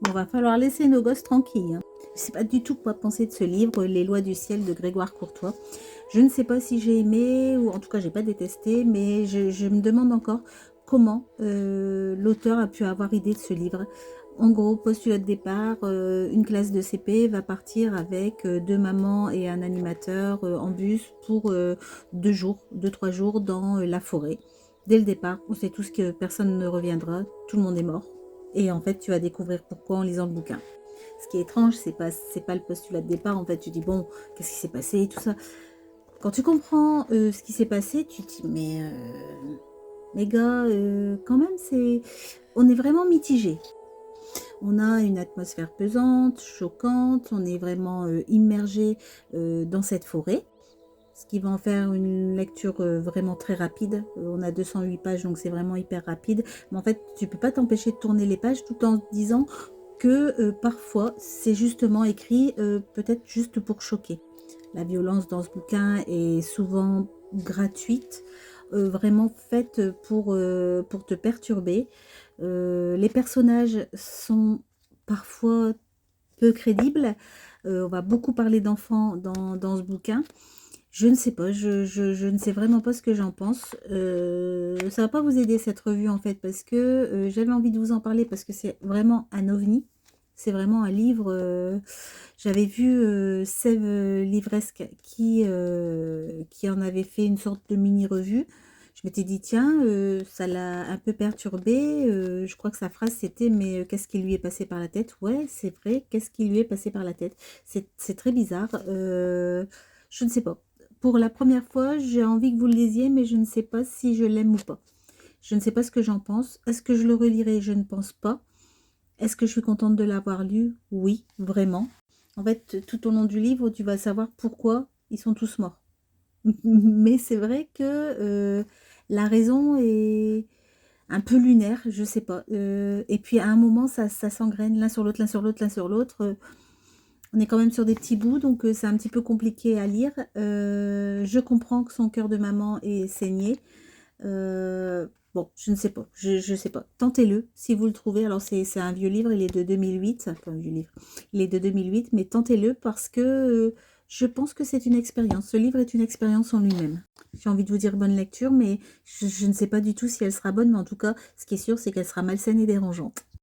On va falloir laisser nos gosses tranquilles, hein. Je ne sais pas du tout quoi penser de ce livre, Les lois du ciel de Grégoire Courtois. Je ne sais pas si j'ai aimé, ou en tout cas j'ai pas détesté, mais je me demande encore comment l'auteur a pu avoir idée de ce livre. En gros, postulat de départ, une classe de CP va partir avec deux mamans et un animateur en bus pour 2 jours, 2, 3 jours dans la forêt. Dès le départ, on sait tous que personne ne reviendra, tout le monde est mort. Et en fait, tu vas découvrir pourquoi en lisant le bouquin. Ce qui est étrange, c'est pas le postulat de départ. En fait, tu dis bon, qu'est-ce qui s'est passé et tout ça. Quand tu comprends ce qui s'est passé, tu te dis mais gars, quand même, on est vraiment mitigé. On a une atmosphère pesante, choquante. On est vraiment immergé dans cette forêt. Ce qui va en faire une lecture vraiment très rapide. On a 208 pages, donc c'est vraiment hyper rapide. Mais en fait, tu peux pas t'empêcher de tourner les pages tout en te disant que parfois, c'est justement écrit peut-être juste pour choquer. La violence dans ce bouquin est souvent gratuite, vraiment faite pour te perturber. Les personnages sont parfois peu crédibles. On va beaucoup parler d'enfants dans ce bouquin. Je ne sais pas, je ne sais vraiment pas ce que j'en pense. Ça va pas vous aider cette revue en fait parce que j'avais envie de vous en parler parce que c'est vraiment un ovni. C'est vraiment un livre. J'avais vu Sève Livresque qui en avait fait une sorte de mini-revue. Je m'étais dit, tiens, ça l'a un peu perturbé. Je crois que sa phrase c'était, mais qu'est-ce qui lui est passé par la tête? Ouais, c'est vrai, qu'est-ce qui lui est passé par la tête? C'est très bizarre. Je ne sais pas. Pour la première fois, j'ai envie que vous le lisiez, mais je ne sais pas si je l'aime ou pas. Je ne sais pas ce que j'en pense. Est-ce que je le relirai? Je ne pense pas. Est-ce que je suis contente de l'avoir lu? Oui, vraiment. En fait, tout au long du livre, tu vas savoir pourquoi ils sont tous morts. Mais c'est vrai que la raison est un peu lunaire, je sais pas. Et puis à un moment, ça s'engraine l'un sur l'autre, l'un sur l'autre, l'un sur l'autre. On est quand même sur des petits bouts, donc c'est un petit peu compliqué à lire. Je comprends que son cœur de maman est saigné. Bon, je ne sais pas, je sais pas. Tentez-le si vous le trouvez. Alors c'est un vieux livre, il est de 2008, enfin un vieux livre, il est de 2008, mais tentez-le parce que je pense que c'est une expérience. Ce livre est une expérience en lui-même. J'ai envie de vous dire bonne lecture, mais je ne sais pas du tout si elle sera bonne, mais en tout cas, ce qui est sûr, c'est qu'elle sera malsaine et dérangeante.